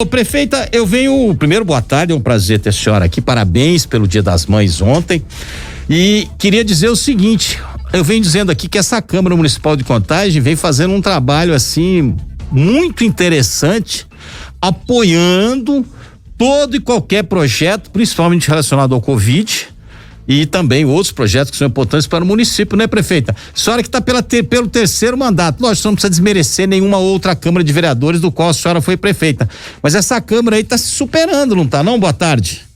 Ô, prefeita, primeiro, boa tarde, é um prazer ter a senhora aqui, parabéns pelo Dia das Mães ontem, e queria dizer o seguinte, eu venho dizendo aqui que essa Câmara Municipal de Contagem vem fazendo um trabalho assim, muito interessante, apoiando todo e qualquer projeto, principalmente relacionado ao Covid, e também outros projetos que são importantes para o município, né, prefeita? A senhora que está pelo terceiro mandato, lógico, você não precisa desmerecer nenhuma outra Câmara de Vereadores do qual a senhora foi prefeita, mas essa Câmara aí está se superando, não está não? Boa tarde.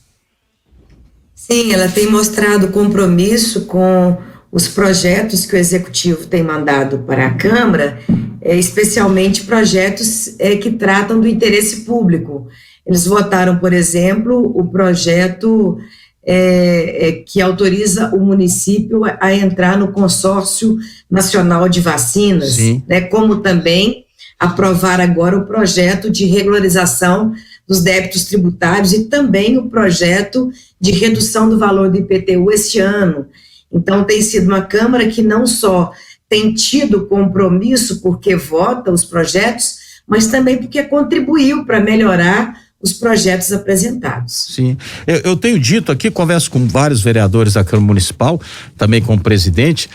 Sim, ela tem mostrado compromisso com os projetos que o Executivo tem mandado para a Câmara, especialmente projetos que tratam do interesse público. Eles votaram, por exemplo, o projeto que autoriza o município a entrar no Consórcio Nacional de Vacinas, né, como também aprovar agora o projeto de regularização dos débitos tributários e também o projeto de redução do valor do IPTU este ano. Então, tem sido uma Câmara que não só tem tido compromisso porque vota os projetos, mas também porque contribuiu para melhorar os projetos apresentados. Sim, eu tenho dito aqui, converso com vários vereadores da Câmara Municipal, também com o presidente,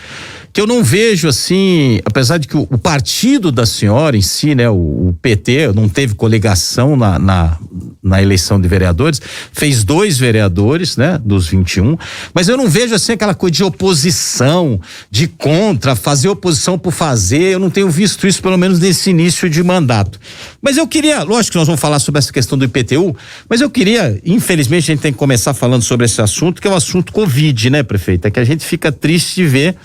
que eu não vejo assim, apesar de que o partido da senhora em si, né, o PT, não teve coligação na eleição de vereadores, fez 2 vereadores, né, dos 21, mas eu não vejo assim aquela coisa de oposição, de contra, fazer oposição por fazer, eu não tenho visto isso pelo menos nesse início de mandato. Mas eu queria, lógico que nós vamos falar sobre essa questão do IPTU, mas eu queria, infelizmente a gente tem que começar falando sobre esse assunto, que é o assunto Covid, né, prefeita, que a gente fica triste de ver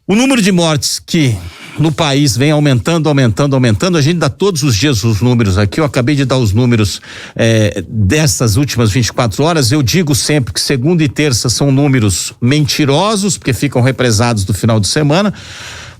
o número de mortes que no país vem aumentando, a gente dá todos os dias os números aqui, eu acabei de dar os números dessas últimas 24 horas, eu digo sempre que segunda e terça são números mentirosos, porque ficam represados do final de semana,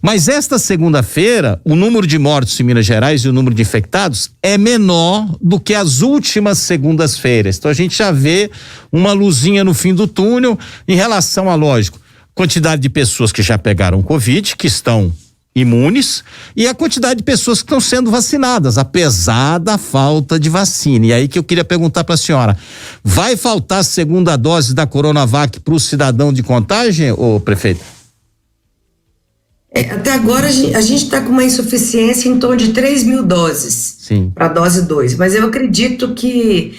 mas esta segunda-feira, o número de mortos em Minas Gerais e o número de infectados é menor do que as últimas segundas-feiras, então a gente já vê uma luzinha no fim do túnel em relação a, lógico, quantidade de pessoas que já pegaram Covid, que estão imunes, e a quantidade de pessoas que estão sendo vacinadas, apesar da falta de vacina. E aí que eu queria perguntar para a senhora, vai faltar a segunda dose da Coronavac para o cidadão de Contagem, ô prefeito? Até agora a gente está com uma insuficiência em torno de 3.000 doses para a dose 2, mas eu acredito que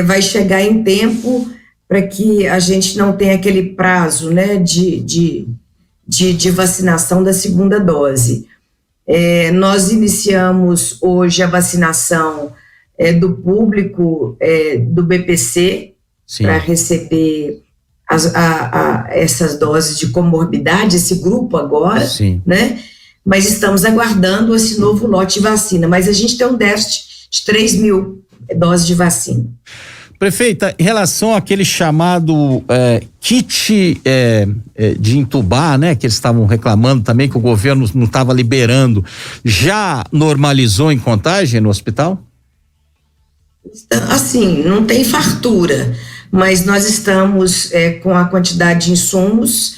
vai chegar em tempo para que a gente não tenha aquele prazo, né, de vacinação da segunda dose. Nós iniciamos hoje a vacinação do público do BPC para receber essas doses de comorbidade, esse grupo agora, né? Mas estamos aguardando esse novo lote de vacina, mas a gente tem um déficit de 3.000 doses de vacina. Prefeita, em relação àquele chamado kit de entubar, né, que eles estavam reclamando também que o governo não estava liberando, já normalizou em Contagem no hospital? Assim, não tem fartura, mas nós estamos com a quantidade de insumos,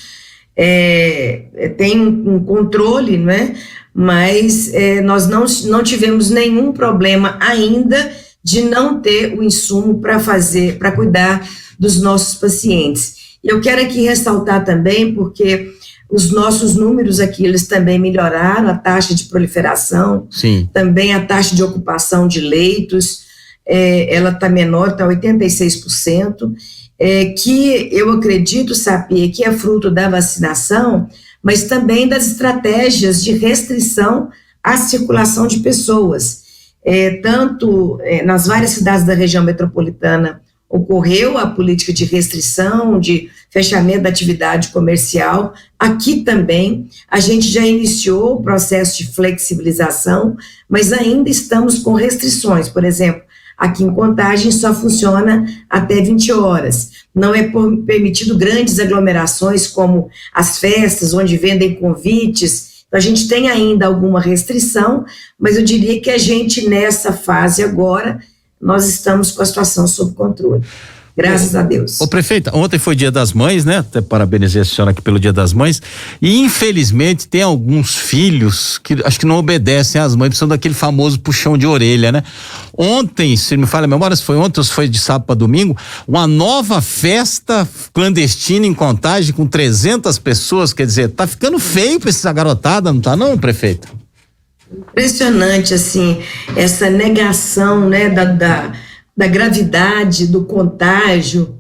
tem um controle, né, mas nós não tivemos nenhum problema ainda de não ter o insumo para cuidar dos nossos pacientes. Eu quero aqui ressaltar também, porque os nossos números aqui, eles também melhoraram, a taxa de proliferação, também a taxa de ocupação de leitos, ela está menor, está 86%, que eu acredito, Sapir, que é fruto da vacinação, mas também das estratégias de restrição à circulação de pessoas. Tanto nas várias cidades da região metropolitana ocorreu a política de restrição, de fechamento da atividade comercial. Aqui também a gente já iniciou o processo de flexibilização, mas ainda estamos com restrições. Por exemplo, aqui em Contagem só funciona até 20 horas. Não é permitido grandes aglomerações como as festas, onde vendem convites. A gente tem ainda alguma restrição, mas eu diria que a gente, nessa fase agora, nós estamos com a situação sob controle. Graças a Deus. Ô prefeita, ontem foi Dia das Mães, né? Até parabenizei a senhora aqui pelo Dia das Mães. E infelizmente tem alguns filhos que acho que não obedecem às mães, precisam daquele famoso puxão de orelha, né? Ontem, se me falha a memória, se foi ontem ou se foi de sábado para domingo, uma nova festa clandestina em Contagem com 300 pessoas, quer dizer, tá ficando feio pra essa garotada, não tá não, prefeita? Impressionante, assim, essa negação, né, da gravidade, do contágio.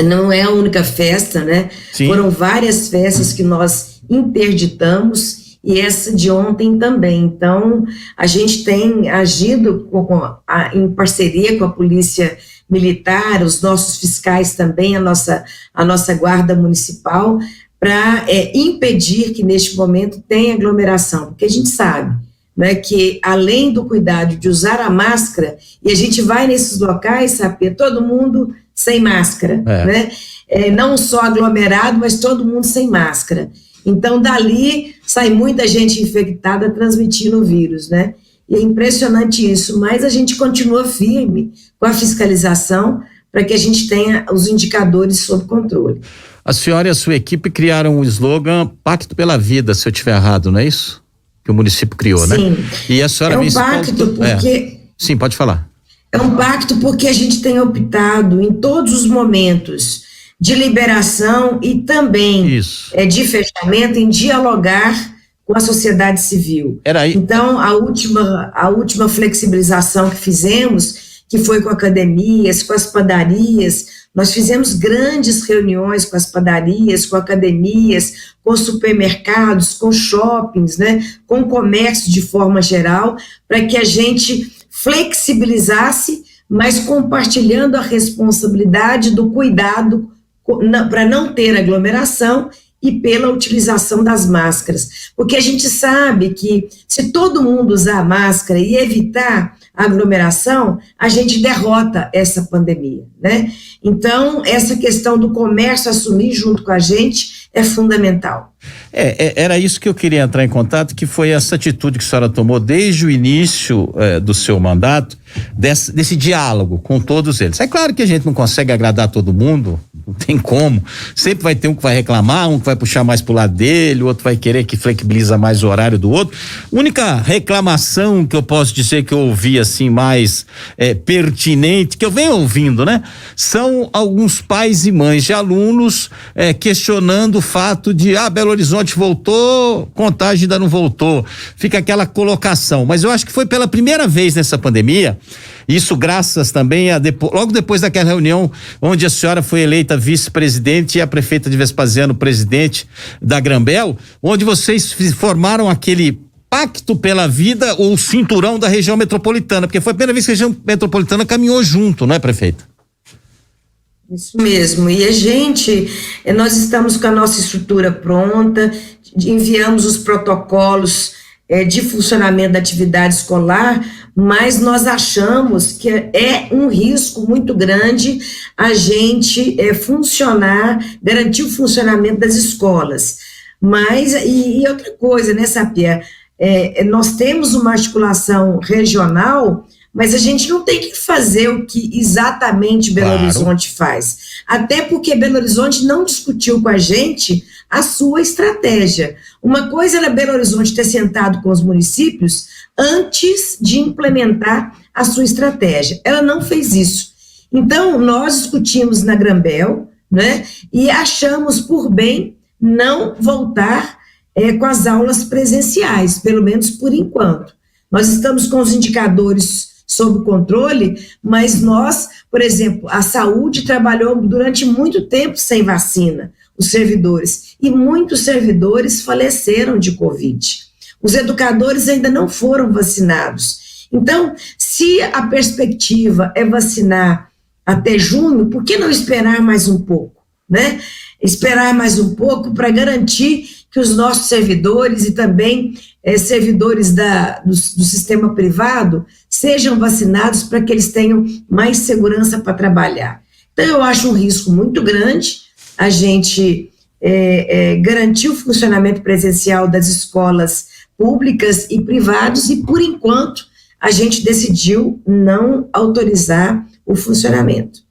Não é a única festa, né? Sim. Foram várias festas que nós interditamos e essa de ontem também. Então, a gente tem agido em parceria com a Polícia Militar, os nossos fiscais também, a nossa Guarda Municipal, para impedir que neste momento tenha aglomeração, porque a gente sabe, né, que além do cuidado de usar a máscara, e a gente vai nesses locais, sabe, todo mundo sem máscara, né? Não só aglomerado, mas todo mundo sem máscara. Então, dali sai muita gente infectada transmitindo o vírus, né? E é impressionante isso, mas a gente continua firme com a fiscalização para que a gente tenha os indicadores sob controle. A senhora e a sua equipe criaram o slogan Pacto pela Vida, se eu estiver errado, não é isso? Que o município criou, né? Sim. E a senhora é um pacto porque... Sim, pode falar. É um pacto porque a gente tem optado em todos os momentos de liberação e também de fechamento em dialogar com a sociedade civil. Então, a última flexibilização que fizemos, que foi com academias, com as padarias, nós fizemos grandes reuniões com as padarias, com academias, com supermercados, com shoppings, né, com comércio de forma geral, para que a gente flexibilizasse, mas compartilhando a responsabilidade do cuidado para não ter aglomeração e pela utilização das máscaras. Porque a gente sabe que se todo mundo usar máscara e evitar a aglomeração, a gente derrota essa pandemia, né? Então, essa questão do comércio assumir junto com a gente é fundamental. Era isso que eu queria entrar em contato, que foi essa atitude que a senhora tomou desde o início do seu mandato, desse diálogo com todos eles. É claro que a gente não consegue agradar todo mundo, não tem como, sempre vai ter um que vai reclamar, um que vai puxar mais pro lado dele, o outro vai querer que flexibiliza mais o horário do outro. A única reclamação que eu posso dizer que eu ouvi assim mais pertinente, que eu venho ouvindo, né? São alguns pais e mães de alunos questionando o fato de Belo Horizonte voltou, Contagem ainda não voltou, fica aquela colocação, mas eu acho que foi pela primeira vez nessa pandemia, isso graças também logo depois daquela reunião onde a senhora foi eleita vice-presidente e a prefeita de Vespasiano presidente da Grambel, onde vocês formaram aquele Pacto pela Vida ou cinturão da região metropolitana, porque foi a primeira vez que a região metropolitana caminhou junto, não é, prefeita? Isso mesmo, e nós estamos com a nossa estrutura pronta, enviamos os protocolos de funcionamento da atividade escolar, mas nós achamos que é um risco muito grande a gente garantir o funcionamento das escolas. Mas, e outra coisa, né, Sapia, nós temos uma articulação regional, mas a gente não tem que fazer o que exatamente Belo Horizonte faz. Até porque Belo Horizonte não discutiu com a gente a sua estratégia. Uma coisa era Belo Horizonte ter sentado com os municípios antes de implementar a sua estratégia. Ela não fez isso. Então, nós discutimos na Grambel, né, e achamos por bem não voltar com as aulas presenciais, pelo menos por enquanto. Nós estamos com os indicadores sob controle, mas nós, por exemplo, a saúde trabalhou durante muito tempo sem vacina, os servidores, e muitos servidores faleceram de Covid. Os educadores ainda não foram vacinados. Então, se a perspectiva é vacinar até junho, por que não esperar mais um pouco, né? Esperar mais um pouco para garantir que os nossos servidores e também servidores do sistema privado sejam vacinados para que eles tenham mais segurança para trabalhar. Então, eu acho um risco muito grande a gente garantir o funcionamento presencial das escolas públicas e privadas e, por enquanto, a gente decidiu não autorizar o funcionamento.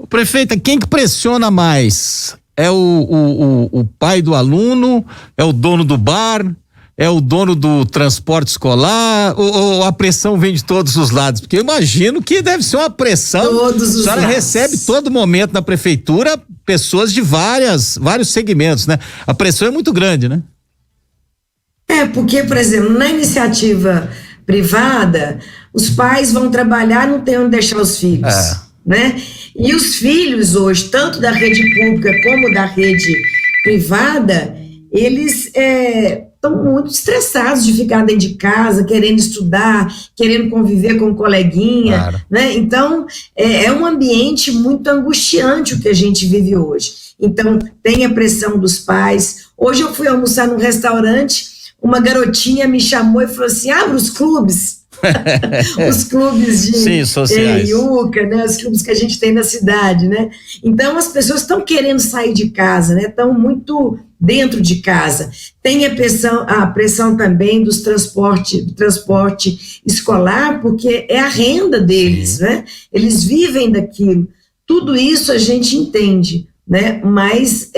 Prefeita, quem que pressiona mais? É o pai do aluno? É o dono do bar? É o dono do transporte escolar? Ou a pressão vem de todos os lados? Porque eu imagino que deve ser uma pressão. Todos os lados. A senhora recebe todo momento na prefeitura pessoas de vários segmentos, né? A pressão é muito grande, né? Porque, por exemplo, na iniciativa privada, os pais vão trabalhar e não tem onde deixar os filhos, né? E os filhos hoje, tanto da rede pública como da rede privada, eles estão muito estressados de ficar dentro de casa, querendo estudar, querendo conviver com um coleguinha, né? Então, é um ambiente muito angustiante o que a gente vive hoje. Então, tem a pressão dos pais. Hoje eu fui almoçar num restaurante, uma garotinha me chamou e falou assim, abre os clubes. Os clubes de Iuca, né? Os clubes que a gente tem na cidade, né? Então as pessoas estão querendo sair de casa, né? Estão muito dentro de casa. Tem a pressão também do transporte escolar, porque é a renda deles, né? Eles vivem daquilo. Tudo isso a gente entende, né? Mas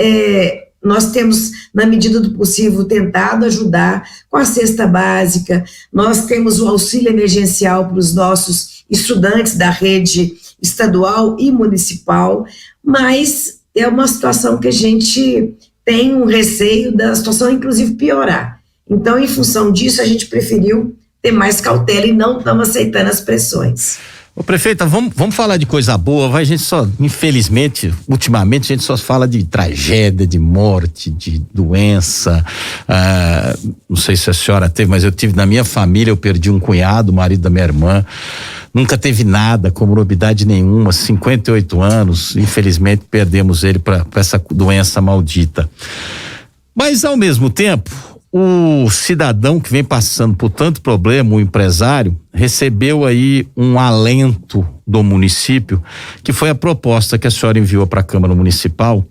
nós temos, na medida do possível, tentado ajudar com a cesta básica, nós temos o auxílio emergencial para os nossos estudantes da rede estadual e municipal, mas é uma situação que a gente tem um receio da situação, inclusive, piorar. Então, em função disso, a gente preferiu ter mais cautela e não estamos aceitando as pressões. Ô, prefeita, vamos falar de coisa boa, a gente só, infelizmente, ultimamente a gente só fala de tragédia, de morte, de doença, não sei se a senhora teve, mas eu tive na minha família, eu perdi um cunhado, marido da minha irmã, nunca teve nada, comorbidade nenhuma, 58 anos, infelizmente perdemos ele para essa doença maldita. Mas ao mesmo tempo, o cidadão que vem passando por tanto problema, o empresário, recebeu aí um alento do município, que foi a proposta que a senhora enviou para a Câmara Municipal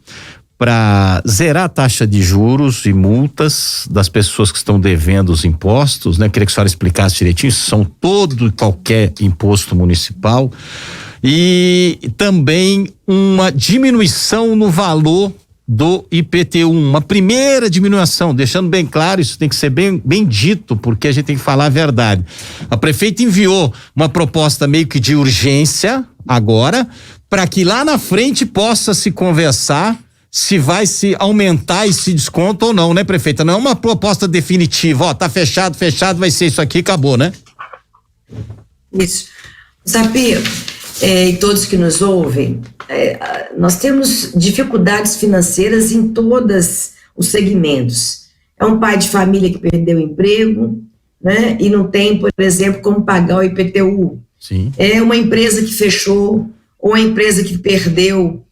para zerar a taxa de juros e multas das pessoas que estão devendo os impostos, né? Queria que a senhora explicasse direitinho, são todo e qualquer imposto municipal, e também uma diminuição no valor do IPTU, uma primeira diminuição, deixando bem claro, isso tem que ser bem dito, porque a gente tem que falar a verdade. A prefeita enviou uma proposta meio que de urgência agora, para que lá na frente possa se conversar se vai se aumentar esse desconto ou não, né, prefeita? Não é uma proposta definitiva, tá fechado, vai ser isso aqui, acabou, né? Isso. Sapir, e todos que nos ouvem, nós temos dificuldades financeiras em todos os segmentos. É um pai de família que perdeu o emprego, né, e não tem, por exemplo, como pagar o IPTU. Sim. É uma empresa que fechou, ou uma empresa que perdeu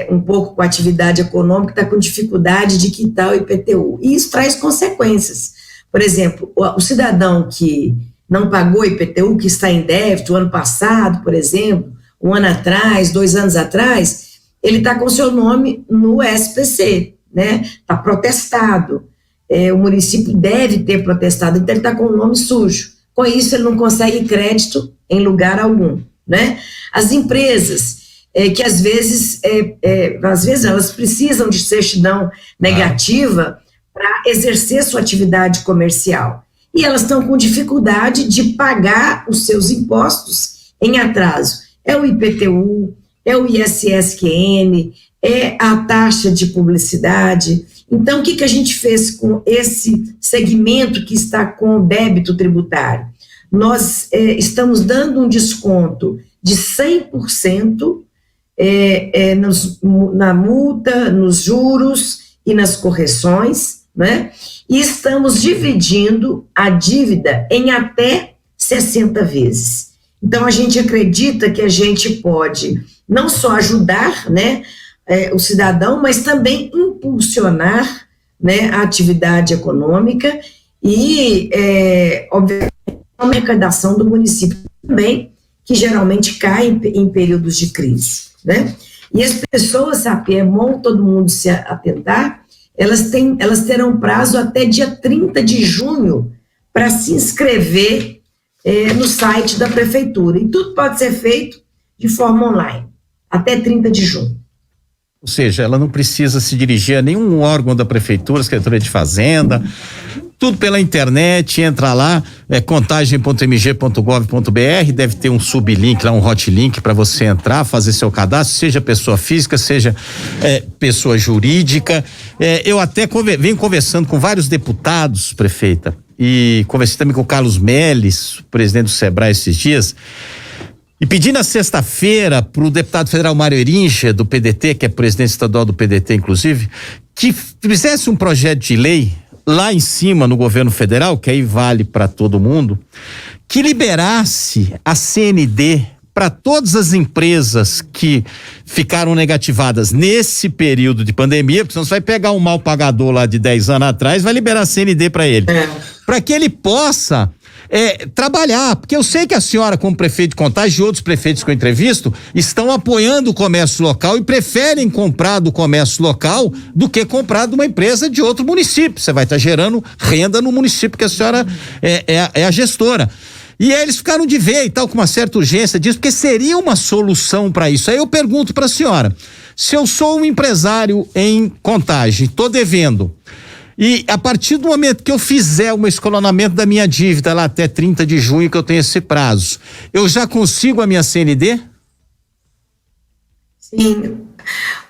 um pouco com a atividade econômica, está com dificuldade de quitar o IPTU. E isso traz consequências. Por exemplo, o cidadão que não pagou o IPTU, que está em débito, ano passado, por exemplo, um ano atrás, 2 anos atrás, ele está com seu nome no SPC, né? Está protestado. O município deve ter protestado, então ele está com o nome sujo. Com isso, ele não consegue crédito em lugar algum, né? As empresas, que às vezes elas precisam de certidão negativa para exercer sua atividade comercial. E elas estão com dificuldade de pagar os seus impostos em atraso. É o IPTU, é o ISSQN, é a taxa de publicidade. Então, o que a gente fez com esse segmento que está com débito tributário? Nós estamos dando um desconto de 100% na multa, nos juros e nas correções, né? E estamos dividindo a dívida em até 60 vezes. Então, a gente acredita que a gente pode não só ajudar, né, o cidadão, mas também impulsionar, né, a atividade econômica e, obviamente, a arrecadação do município também, que geralmente cai em períodos de crise, né? E as pessoas, sabe, é bom todo mundo se atentar, elas terão prazo até dia 30 de junho para se inscrever no site da prefeitura. E tudo pode ser feito de forma online. até 30 de junho. Ou seja, ela não precisa se dirigir a nenhum órgão da prefeitura, Secretaria de Fazenda, tudo pela internet, entra lá, contagem.mg.gov.br, deve ter um sublink lá, um hotlink para você entrar, fazer seu cadastro, seja pessoa física, seja pessoa jurídica. Eu até venho conversando com vários deputados, prefeita, e conversei também com o Carlos Melles, presidente do Sebrae esses dias, e pedi na sexta-feira para o deputado federal Mário Erincha, do PDT, que é presidente estadual do PDT, inclusive, que fizesse um projeto de lei lá em cima no governo federal, que aí vale para todo mundo, que liberasse a CND para todas as empresas que ficaram negativadas nesse período de pandemia, porque senão você vai pegar um mal pagador lá de 10 anos atrás, vai liberar a CND para ele. Para que ele possa trabalhar, porque eu sei que a senhora, como prefeito de Contagem, e outros prefeitos que eu entrevisto, estão apoiando o comércio local e preferem comprar do comércio local do que comprar de uma empresa de outro município. Você vai estar gerando renda no município que a senhora é a gestora. E aí eles ficaram de ver e tal, com uma certa urgência disso, porque seria uma solução para isso. Aí eu pergunto para a senhora, se eu sou um empresário em Contagem, estou devendo, e a partir do momento que eu fizer um escalonamento da minha dívida lá até 30 de junho, que eu tenho esse prazo, eu já consigo a minha CND? Sim.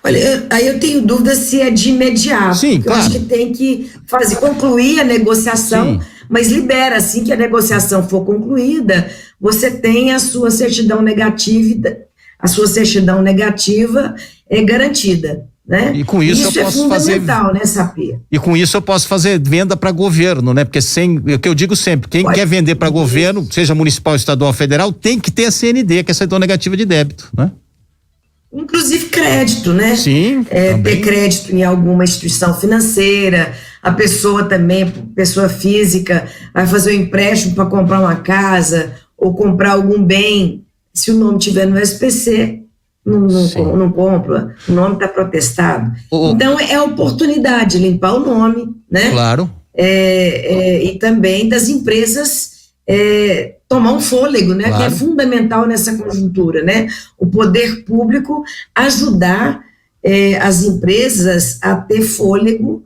Olha, aí eu tenho dúvida se é de imediato. Sim, claro. Eu acho que tem que concluir a negociação, sim, mas libera, assim que a negociação for concluída, você tem a sua certidão negativa, garantida. Né? E com isso eu posso fundamental, né, Sapir? E com isso eu posso fazer venda para governo, né? Porque o que eu digo sempre, quem quer vender para governo, seja municipal, estadual, federal, tem que ter a CND, que é a certidão negativa de débito, né? Inclusive crédito, né? Sim. Ter crédito em alguma instituição financeira, a pessoa também, pessoa física, vai fazer um empréstimo para comprar uma casa ou comprar algum bem, se o nome tiver no SPC, não compra, o nome está protestado. Então é a oportunidade de limpar o nome, né? Claro. E também das empresas tomar um fôlego, né? Claro. Que é fundamental nessa conjuntura, né? O poder público ajudar as empresas a ter fôlego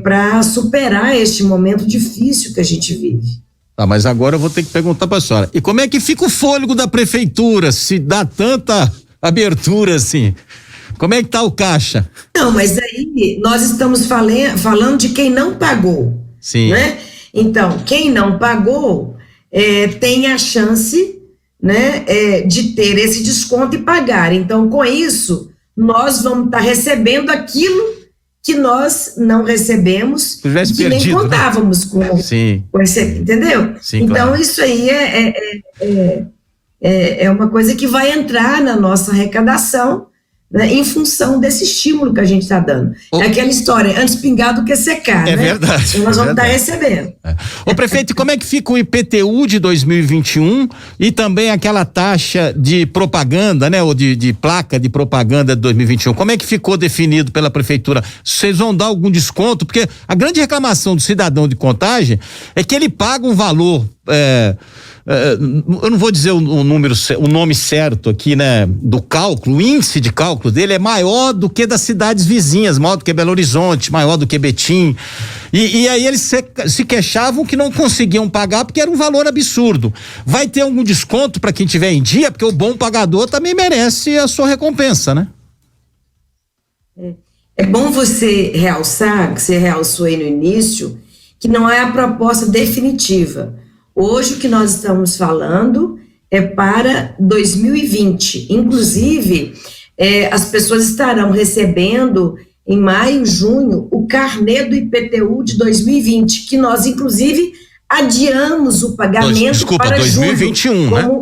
para superar este momento difícil que a gente vive. Tá, mas agora eu vou ter que perguntar para a senhora, e como é que fica o fôlego da prefeitura, se dá tanta abertura assim? Como é que tá o caixa? Não, mas aí nós estamos falando de quem não pagou. Sim. Né? Então, quem não pagou tem a chance, né, de ter esse desconto e pagar. Então, com isso, nós vamos estar recebendo aquilo que nós não recebemos, que nem contávamos, né? com esse, entendeu? Sim, então, claro. Isso aí é uma coisa que vai entrar na nossa arrecadação, né, em função desse estímulo que a gente está dando. É aquela história, antes pingar do que secar, né? Verdade. Então nós vamos estar recebendo. Ô prefeito, como é que fica o IPTU de 2021 e também aquela taxa de propaganda, né? Ou de placa de propaganda de 2021, como é que ficou definido pela prefeitura? Vocês vão dar algum desconto? Porque a grande reclamação do cidadão de Contagem é que ele paga um valor, eu não vou dizer o nome certo aqui, né? Do cálculo, o índice de cálculo dele é maior do que das cidades vizinhas, maior do que Belo Horizonte, maior do que Betim. E aí eles se queixavam que não conseguiam pagar porque era um valor absurdo. Vai ter algum desconto para quem tiver em dia? Porque o bom pagador também merece a sua recompensa, né? É bom você realçar, que você realçou aí no início, que não é a proposta definitiva. Hoje o que nós estamos falando é para 2020. Inclusive, as pessoas estarão recebendo em maio, junho, o carnê do IPTU de 2020, que nós, inclusive, adiamos o pagamento para 2021, julho, né?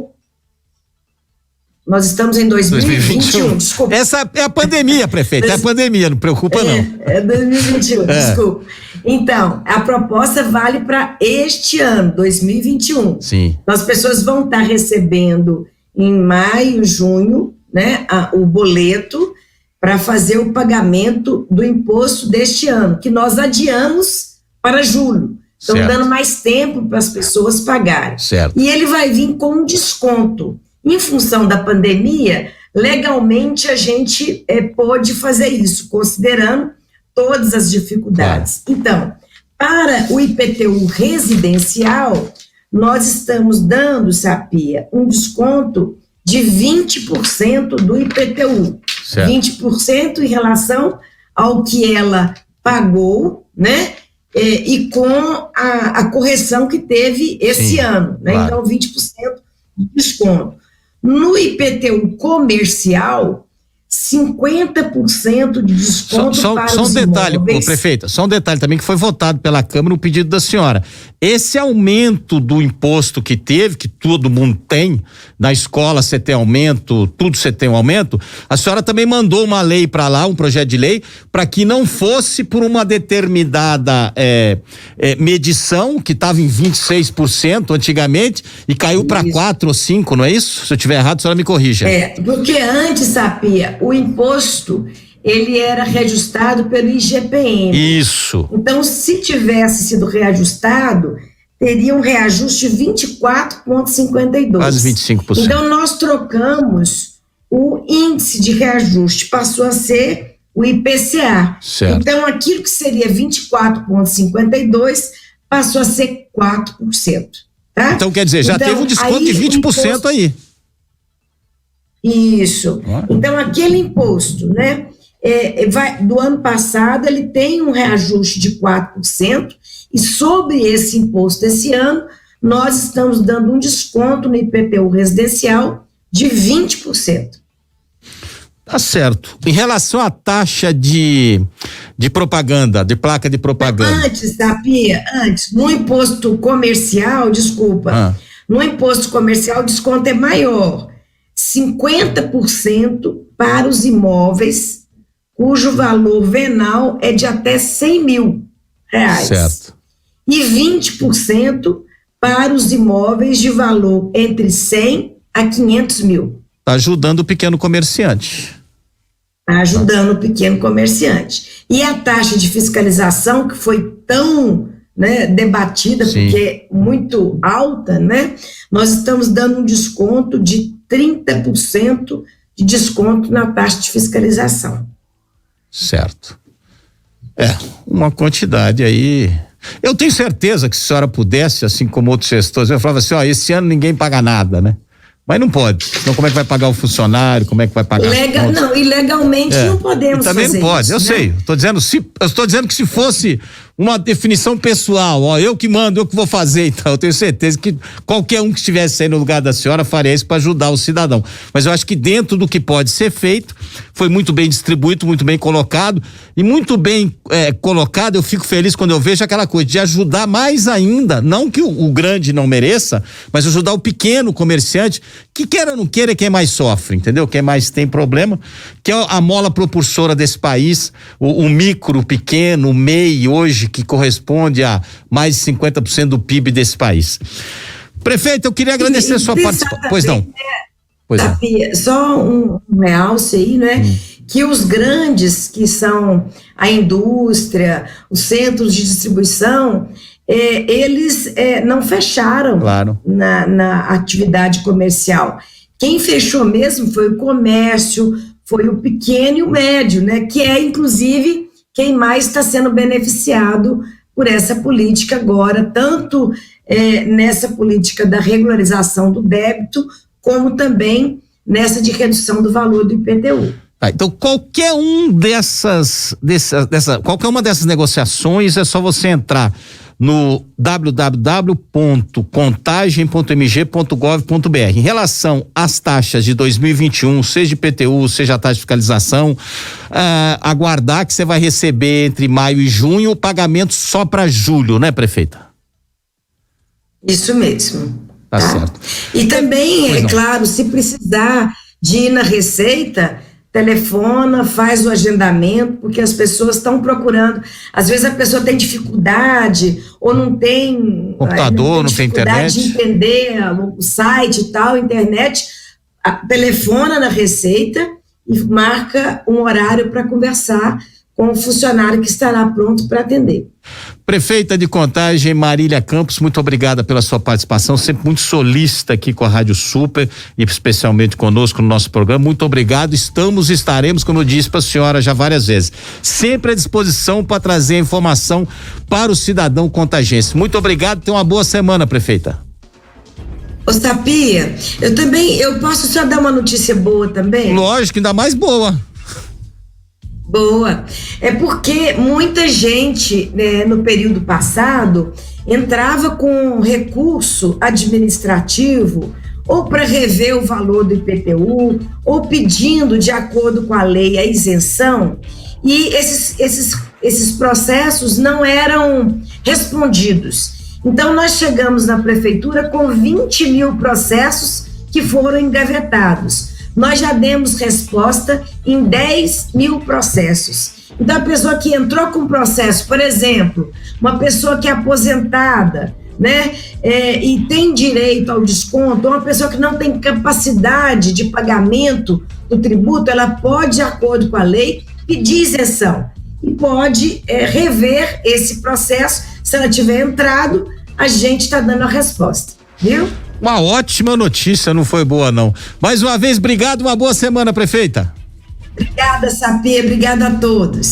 Nós estamos em 2021, desculpa. Essa é a pandemia, prefeito, é a pandemia, não preocupa não. É 2021, desculpa. Então, a proposta vale para este ano, 2021. Sim. Então, as pessoas vão estar recebendo em maio, junho, né, o boleto para fazer o pagamento do imposto deste ano, que nós adiamos para julho. Estamos dando mais tempo para as pessoas pagarem. Certo. E ele vai vir com um desconto. Em função da pandemia, legalmente a gente pode fazer isso, considerando todas as dificuldades. Claro. Então, para o IPTU residencial, nós estamos dando, Sapia, um desconto de 20% do IPTU. Certo. 20% em relação ao que ela pagou, né? E com a correção que teve esse ano, né? Claro. Então, 20% de desconto. No IPTU comercial, 50% de desconto para só os um detalhe, imóveis. Prefeita, só um detalhe também que foi votado pela Câmara no pedido da senhora. Esse aumento do imposto que teve, que todo mundo tem, na escola você tem aumento, tudo você tem um aumento, a senhora também mandou uma lei para lá, um projeto de lei, para que não fosse por uma determinada medição, que estava em 26% antigamente, e caiu para 4 ou 5, não é isso? Se eu estiver errado, a senhora me corrija. Porque antes, Sapia, o imposto, ele era reajustado pelo IGPM. Isso. Então, se tivesse sido reajustado, teria um reajuste de 24,52. Quase 25%. Então, nós trocamos o índice de reajuste, passou a ser o IPCA. Certo. Então, aquilo que seria 24,52 passou a ser 4%. Tá? Então, quer dizer, já teve um desconto de 20% aí. Isso. Então, aquele imposto, né, do ano passado, ele tem um reajuste de 4%, e sobre esse imposto esse ano, nós estamos dando um desconto no IPTU residencial de 20%. Tá certo. Em relação à taxa de propaganda, de placa de propaganda. Antes, Sapia, no imposto comercial, no imposto comercial o desconto é maior. 50% para os imóveis cujo valor venal é de até R$100 mil. Certo. E 20% para os imóveis de valor entre 100 a 500 mil. Está ajudando o pequeno comerciante. Está ajudando o pequeno comerciante. E a taxa de fiscalização, que foi tão debatida, Sim. porque é muito alta, né? Nós estamos dando um desconto de 30% de desconto na taxa de fiscalização. Certo. Uma quantidade aí. Eu tenho certeza que se a senhora pudesse, assim como outros gestores, eu falava assim, esse ano ninguém paga nada, né? Mas não pode. Então, como é que vai pagar o funcionário? Como é que vai pagar? Não, e legalmente não podemos também fazer não pode, isso, eu sei. Eu estou dizendo que se fosse uma definição pessoal, eu que mando, eu que vou fazer, então eu tenho certeza que qualquer um que estivesse aí no lugar da senhora faria isso para ajudar o cidadão. Mas eu acho que dentro do que pode ser feito, foi muito bem distribuído, muito bem colocado, e muito bem colocado, eu fico feliz quando eu vejo aquela coisa de ajudar mais ainda, não que o grande não mereça, mas ajudar o pequeno comerciante, que queira ou não queira, é quem mais sofre, entendeu? Quem mais tem problema, que é a mola propulsora desse país, o micro, o pequeno, o MEI hoje, que corresponde a mais de 50% do PIB desse país. Prefeito, eu queria agradecer a sua participação. Pois não. Sapia, só um realce aí, né? Que os grandes, que são a indústria, os centros de distribuição, eles não fecharam na atividade comercial. Quem fechou mesmo foi o comércio, foi o pequeno e o médio, né? Que é, inclusive, quem mais está sendo beneficiado por essa política agora, tanto nessa política da regularização do débito, como também nessa de redução do valor do IPTU. Então, qualquer uma dessas negociações é só você entrar no www.contagem.mg.gov.br. Em relação às taxas de 2021, seja IPTU, seja a taxa de fiscalização, aguardar que você vai receber entre maio e junho o pagamento só para julho, né, prefeita? Isso mesmo. Tá certo. E também, claro, se precisar de ir na Receita, telefona, faz o agendamento, porque as pessoas estão procurando. Às vezes a pessoa tem dificuldade ou não tem computador, não tem internet, de entender o site e tal, internet, telefona na Receita e marca um horário para conversar com o funcionário que estará pronto para atender. Prefeita de Contagem, Marília Campos, muito obrigada pela sua participação, sempre muito solícita aqui com a Rádio Super e especialmente conosco no nosso programa. Muito obrigado. Estaremos, como eu disse para a senhora já várias vezes, sempre à disposição para trazer informação para o cidadão contagense. Muito obrigado. Tenha uma boa semana, prefeita. Ô Sapia, eu posso só dar uma notícia boa também? Lógico, ainda mais boa. Boa. É porque muita gente, né, no período passado, entrava com recurso administrativo ou para rever o valor do IPTU ou pedindo, de acordo com a lei, a isenção, e esses processos não eram respondidos. Então, nós chegamos na prefeitura com 20 mil processos que foram engavetados. Nós já demos resposta em 10 mil processos. Então, a pessoa que entrou com processo, por exemplo, uma pessoa que é aposentada, né, e tem direito ao desconto, ou uma pessoa que não tem capacidade de pagamento do tributo, ela pode, de acordo com a lei, pedir isenção e pode rever esse processo. Se ela tiver entrado, a gente está dando a resposta, viu? Uma ótima notícia, não foi boa não. Mais uma vez, obrigado, uma boa semana, prefeita. Obrigada, Sapê, obrigada a todos.